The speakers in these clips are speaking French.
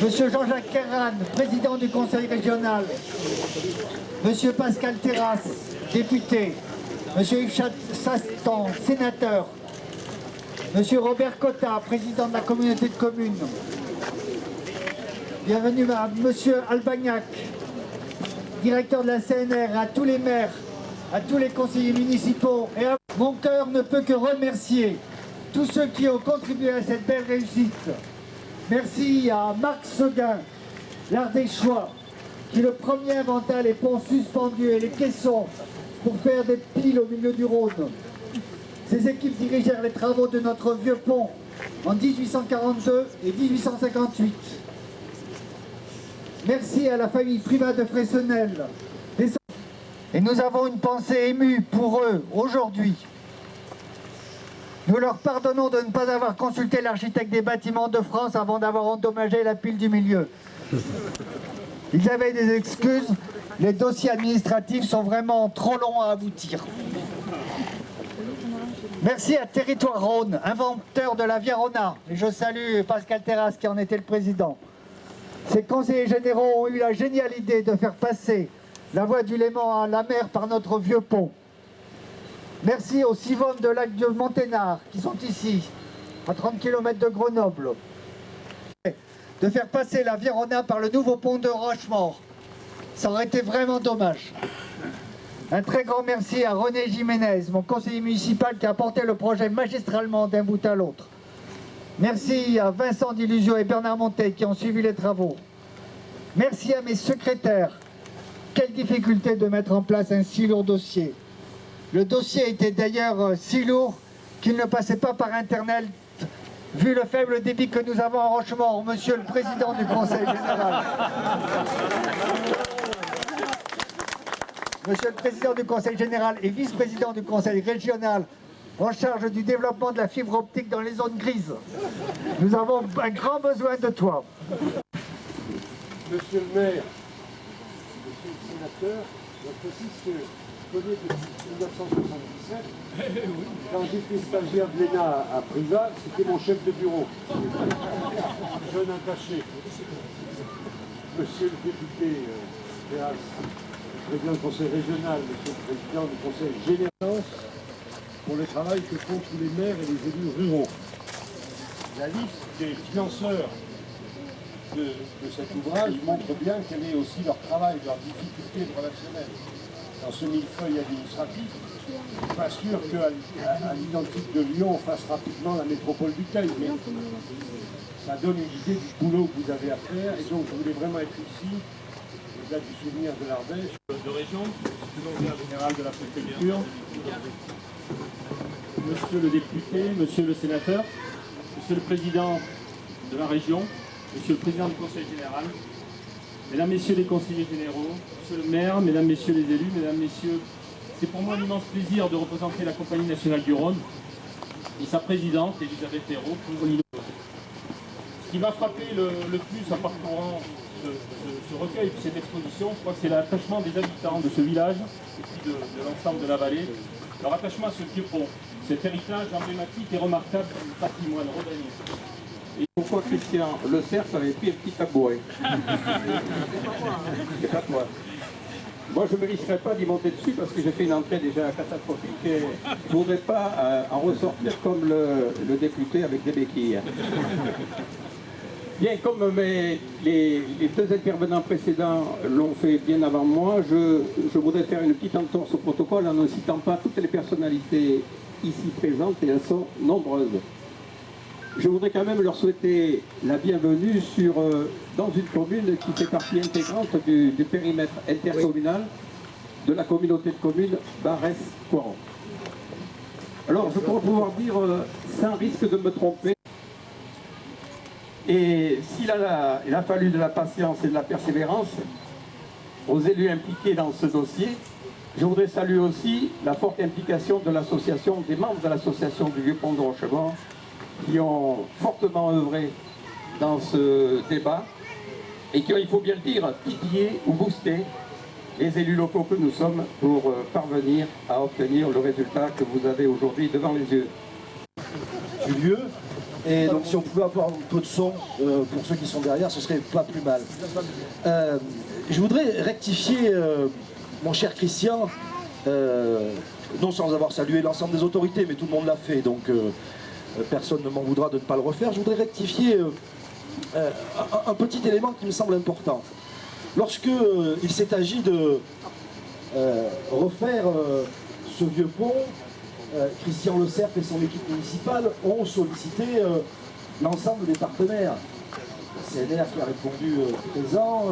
Monsieur Jean-Jacques Kerran, président du conseil régional, Monsieur Pascal Terrasse, député, Monsieur Yves Sastan, sénateur, Monsieur Robert Cotta, président de la communauté de communes, bienvenue à Monsieur Albagnac, directeur de la CNR, à tous les maires, à tous les conseillers municipaux. Et mon cœur ne peut que remercier tous ceux qui ont contribué à cette belle réussite. Merci à Marc Seguin, l'Ardéchois, qui le premier inventa les ponts suspendus et les caissons pour faire des piles au milieu du Rhône. Ces équipes dirigèrent les travaux de notre vieux pont en 1842 et 1858. Merci à la famille Privat de Freysenel. Et nous avons une pensée émue pour eux aujourd'hui. Nous leur pardonnons de ne pas avoir consulté l'architecte des bâtiments de France avant d'avoir endommagé la pile du milieu. Ils avaient des excuses, les dossiers administratifs sont vraiment trop longs à aboutir. Merci à Territoire Rhône, inventeur de la Via Rhôna, et je salue Pascal Terrasse qui en était le président. Ces conseillers généraux ont eu la géniale idée de faire passer la voie du Léman à la mer par notre vieux pont. Merci aux Sivones de Lac de Monténard qui sont ici, à 30 km de Grenoble. De faire passer la Via Rhôna par le nouveau pont de Rochemaure. Ça aurait été vraiment dommage. Un très grand merci à René Jiménez, mon conseiller municipal qui a porté le projet magistralement d'un bout à l'autre. Merci à Vincent Dilusio et Bernard Montet qui ont suivi les travaux. Merci à mes secrétaires. Quelle difficulté de mettre en place un si lourd dossier. Le dossier était d'ailleurs si lourd qu'il ne passait pas par Internet, vu le faible débit que nous avons à Rochemaure, monsieur le président du Conseil général. Monsieur le président du Conseil général et vice-président du Conseil régional, en charge du développement de la fibre optique dans les zones grises. Nous avons un grand besoin de toi. Monsieur le maire, monsieur le sénateur, je précise que je connais depuis 1977. Quand j'étais stagiaire de l'ENA à Privas, c'était mon chef de bureau. Jeune attaché. Monsieur le député Terrasse, président du conseil régional, monsieur le président du conseil général, pour le travail que font tous les maires et les élus ruraux. La liste des financeurs de cet ouvrage montre bien quel est aussi leur travail, leur difficulté relationnelle. Dans ce millefeuille administratif, je ne suis pas sûr qu'à l'identique de Lyon, on fasse rapidement la métropole du Teil, mais ça donne une idée du boulot que vous avez à faire, et donc je voulais vraiment être ici, au-delà du souvenir de l'Ardèche. De région, secrétaire général de la préfecture, monsieur le député, monsieur le sénateur, monsieur le président de la région, monsieur le président du conseil général, mesdames, messieurs les conseillers généraux, monsieur le maire, mesdames, messieurs les élus, mesdames, messieurs, c'est pour moi un immense plaisir de représenter la Compagnie nationale du Rhône et sa présidente, Elisabeth Hérault, pour l'inauguration. Ce qui m'a frappé le plus en parcourant ce recueil, cette exposition, je crois que c'est l'attachement des habitants de ce village et puis de l'ensemble de la vallée, leur attachement à ce vieux pont, cet héritage emblématique et remarquable du patrimoine rhodanien. Et pourquoi Christian Le Cerf avait pris un petit tabouret? C'est pas toi. Moi je ne me risquerais pas d'y monter dessus parce que j'ai fait une entrée déjà catastrophique et je ne voudrais pas en ressortir comme le député avec des béquilles. Bien, comme les deux intervenants précédents l'ont fait bien avant moi, je voudrais faire une petite entorse au protocole en ne citant pas toutes les personnalités ici présentes, et elles sont nombreuses. Je voudrais quand même leur souhaiter la bienvenue dans une commune qui fait partie intégrante du périmètre intercommunal de la communauté de communes Barès-Coiron. Alors, je crois pouvoir dire, sans risque de me tromper, et s'il a fallu de la patience et de la persévérance aux élus impliqués dans ce dossier, je voudrais saluer aussi la forte implication de l'association, des membres de l'association du Vieux Pont de Rochemaure, qui ont fortement œuvré dans ce débat et qui ont, il faut bien le dire, titillé ou boosté les élus locaux que nous sommes pour parvenir à obtenir le résultat que vous avez aujourd'hui devant les yeux. Du lieu, Et donc si on pouvait avoir un peu de son pour ceux qui sont derrière, ce serait pas plus mal. Je voudrais rectifier, mon cher Christian, non sans avoir salué l'ensemble des autorités, mais tout le monde l'a fait, donc personne ne m'en voudra de ne pas le refaire. Je voudrais rectifier un petit élément qui me semble important. Lorsque il s'est agi de refaire ce vieux pont, Christian Le Cerf et son équipe municipale ont sollicité l'ensemble des partenaires. Le CNR qui a répondu présent,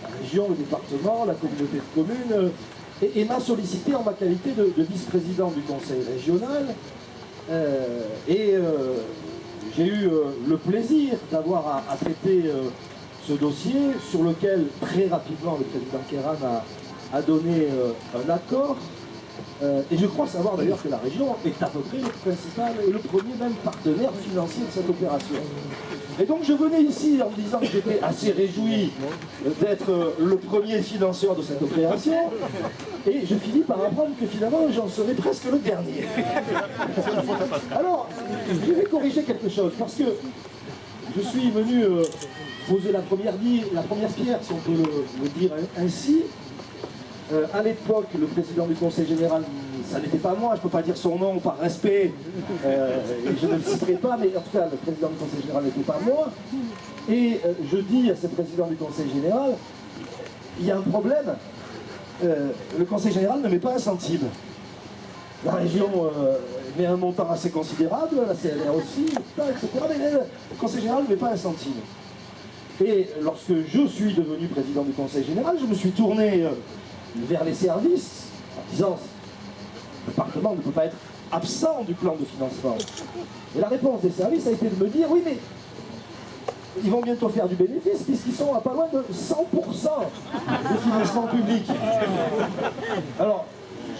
la région, le département, la communauté de communes, et m'a sollicité en ma qualité de vice-président du conseil régional. J'ai eu le plaisir d'avoir à traiter ce dossier sur lequel très rapidement le président Kéran a donné un accord. Et je crois savoir d'ailleurs que la région est à peu près le principal et le premier même partenaire financier de cette opération. Et donc je venais ici en me disant que j'étais assez réjoui d'être le premier financeur de cette opération, et je finis par apprendre que finalement j'en serais presque le dernier. Alors, je vais corriger quelque chose, parce que je suis venu poser la première pierre, si on peut le dire ainsi. À l'époque, le président du conseil général, ça n'était pas moi, je ne peux pas dire son nom par respect, et je ne le citerai pas, mais en tout cas, le président du conseil général n'était pas moi. Et je dis à ce président du conseil général, il y a un problème, le conseil général ne met pas un centime. La région met un montant assez considérable, la CNR aussi, etc. Mais le conseil général ne met pas un centime. Et lorsque je suis devenu président du conseil général, je me suis tourné vers les services, en disant le département ne peut pas être absent du plan de financement. Et la réponse des services a été de me dire, oui mais ils vont bientôt faire du bénéfice puisqu'ils sont à pas loin de 100% de financement public. Alors,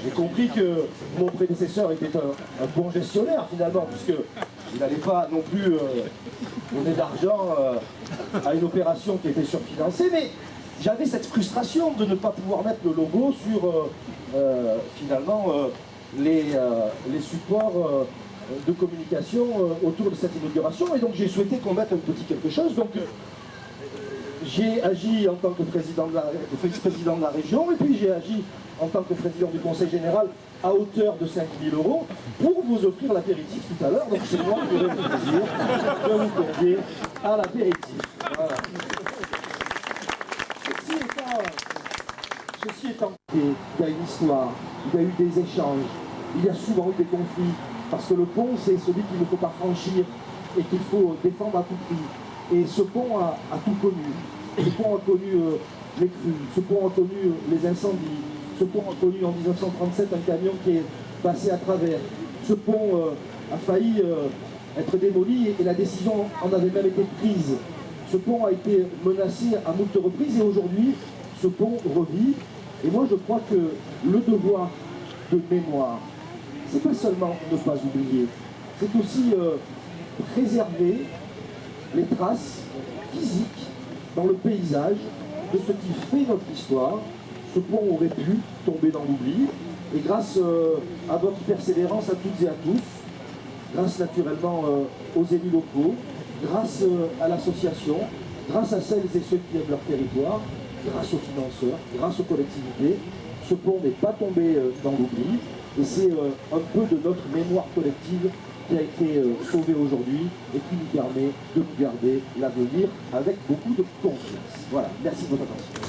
j'ai compris que mon prédécesseur était un bon gestionnaire finalement, puisqu'il n'allait pas non plus donner d'argent à une opération qui était surfinancée, mais j'avais cette frustration de ne pas pouvoir mettre le logo sur finalement les supports de communication autour de cette inauguration, et donc j'ai souhaité qu'on mette un petit quelque chose. Donc j'ai agi en tant que vice-président de la région, et puis j'ai agi en tant que président du conseil général à hauteur de 5 000 € pour vous offrir l'apéritif tout à l'heure. Donc c'est moi qui aurai le plaisir de vous convier à l'apéritif. Voilà. Ceci étant, il y a une histoire, il y a eu des échanges, il y a souvent eu des conflits, parce que le pont c'est celui qu'il ne faut pas franchir et qu'il faut défendre à tout prix. Et ce pont a tout connu. Ce pont a connu les crues, ce pont a connu les incendies, ce pont a connu en 1937 un camion qui est passé à travers. Ce pont a failli être démoli et la décision en avait même été prise. Ce pont a été menacé à moult reprises et aujourd'hui, ce pont revit. Et moi je crois que le devoir de mémoire, c'est pas seulement ne pas oublier, c'est aussi préserver les traces physiques dans le paysage de ce qui fait notre histoire. Ce pont aurait pu tomber dans l'oubli, et grâce à votre persévérance à toutes et à tous, grâce naturellement aux élus locaux, grâce à l'association, grâce à celles et ceux qui aiment leur territoire, grâce aux financeurs, grâce aux collectivités, ce pont n'est pas tombé dans l'oubli, et c'est un peu de notre mémoire collective qui a été sauvé aujourd'hui et qui nous permet de nous garder l'avenir avec beaucoup de confiance. Voilà, merci de votre attention.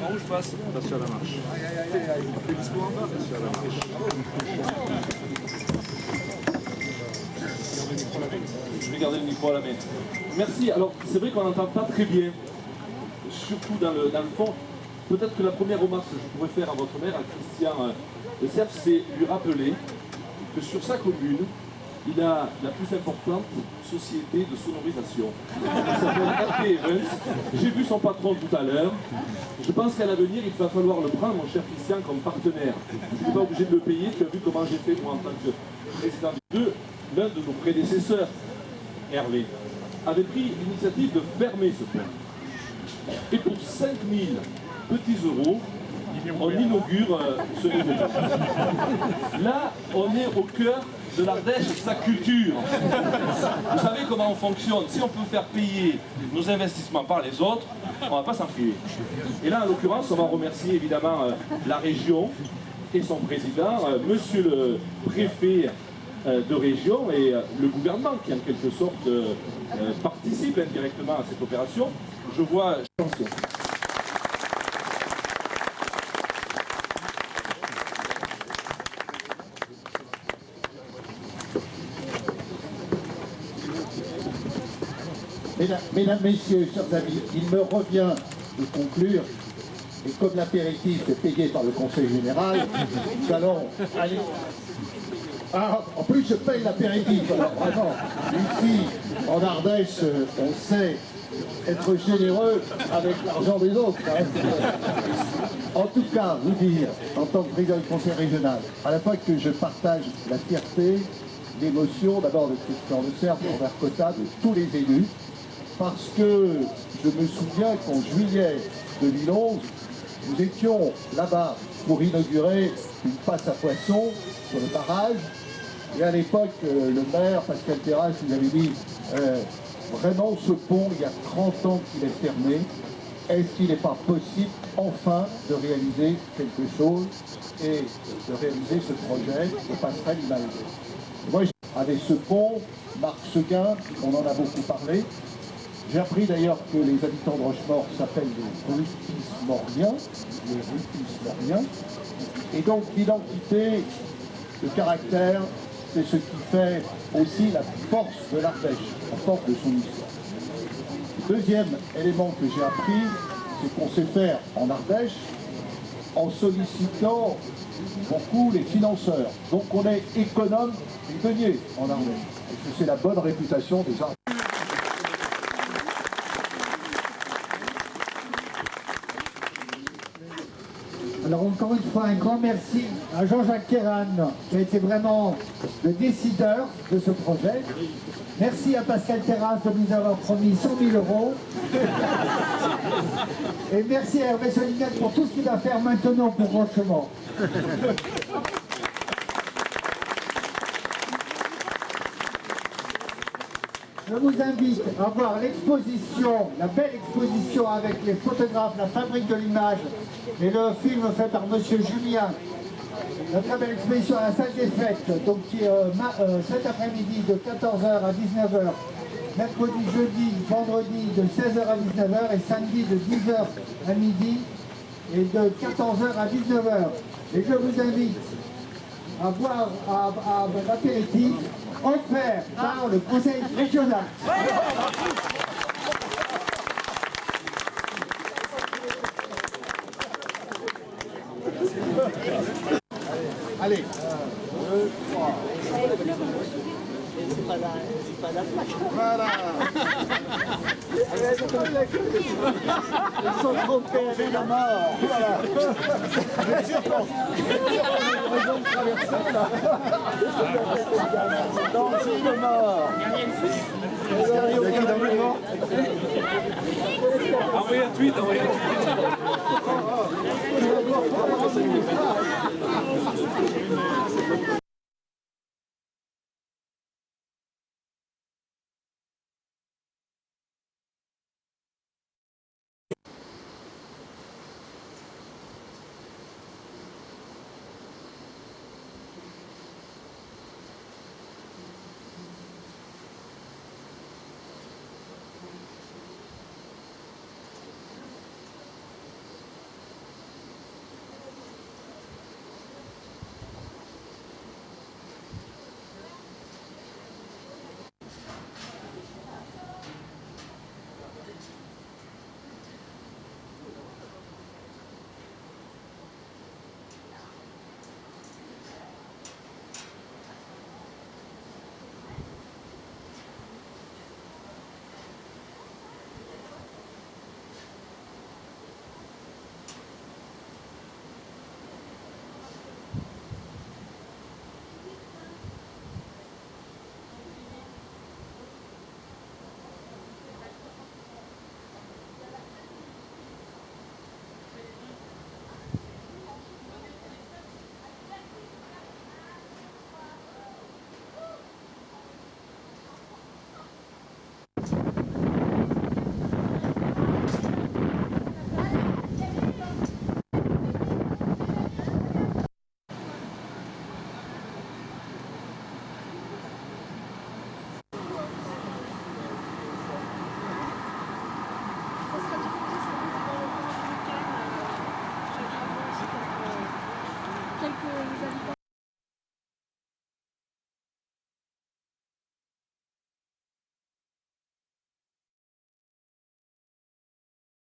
Par où je passe? Attention à la marche. Fais discours en bas, attention à la marche. Je vais garder le micro à la main. Merci. Alors, c'est vrai qu'on n'entend pas très bien, surtout dans le fond. Peut-être que la première remarque que je pourrais faire à votre maire, à Christian Le Cerf, c'est lui rappeler que sur sa commune, il a la plus importante société de sonorisation. Elle s'appelle RT Events. J'ai vu son patron tout à l'heure. Je pense qu'à l'avenir, il va falloir le prendre, mon cher Christian, comme partenaire. Je ne suis pas obligé de le payer. Tu as vu comment j'ai fait, moi, en tant que président de l'un de nos prédécesseurs, Hervé, avait pris l'initiative de fermer ce pont. Et pour 5 000 petits euros, on inaugure ce nouveau parc. Là, on est au cœur de l'Ardèche et de sa culture. Vous savez comment on fonctionne. Si on peut faire payer nos investissements par les autres, on ne va pas s'en priver. Et là, en l'occurrence, on va remercier évidemment la région et son président, monsieur le préfet de région et le gouvernement qui en quelque sorte participe indirectement à cette opération. Je vois... Attention. Mesdames, Messieurs, chers amis, il me revient de conclure, et comme l'apéritif est payé par le Conseil Général, nous allons aller... Ah, en plus, je paye l'apéritif, alors vraiment, ici, en Ardèche, on sait être généreux avec l'argent des autres. Hein. En tout cas, vous dire, en tant que président du Conseil régional, à la fois que je partage la fierté, l'émotion, d'abord de Christian Le Cerf, Robert Cotta, de tous les élus, parce que je me souviens qu'en juillet 2011, nous étions là-bas pour inaugurer une passe à poissons sur le barrage. Et à l'époque, le maire, Pascal Terrasse, nous avait dit vraiment ce pont, il y a 30 ans qu'il est fermé. Est-ce qu'il n'est pas possible enfin de réaliser quelque chose et de réaliser ce projet de passerelle Imalde? Moi, avec ce pont, Marc Seguin, on en a beaucoup parlé. J'ai appris d'ailleurs que les habitants de Rochemort s'appellent les Rutismoriens, et donc l'identité, le caractère, c'est ce qui fait aussi la force de l'Ardèche, la force de son histoire. Deuxième élément que j'ai appris, c'est qu'on sait faire en Ardèche en sollicitant beaucoup les financeurs. Donc on est économe du denier en Ardèche. Et c'est la bonne réputation des Ardèches. Alors encore une fois, un grand merci à Jean-Jacques Kéran, qui a été vraiment le décideur de ce projet. Merci à Pascal Terrasse de nous avoir promis 100 000 euros. Et merci à Hervé Solignel pour tout ce qu'il va faire maintenant pour Rochemort. Je vous invite à voir l'exposition, la belle exposition avec les photographes, la fabrique de l'image et le film fait par monsieur Julien. La très belle exposition à la salle des fêtes, donc qui est cet après-midi de 14h à 19h, mercredi, jeudi, vendredi de 16h à 19h et samedi de 10h à midi et de 14h à 19h. Et je vous invite à boire à l'apéritif offert par le Conseil régional. Allez, 2, 3. C'est pas la plaque. Voilà. Ils sont trompés avec la mort. Voilà. Bien sûr qu'on a raison de traverser là. Danger de mort. Envoyez un tweet, envoyez un tweet.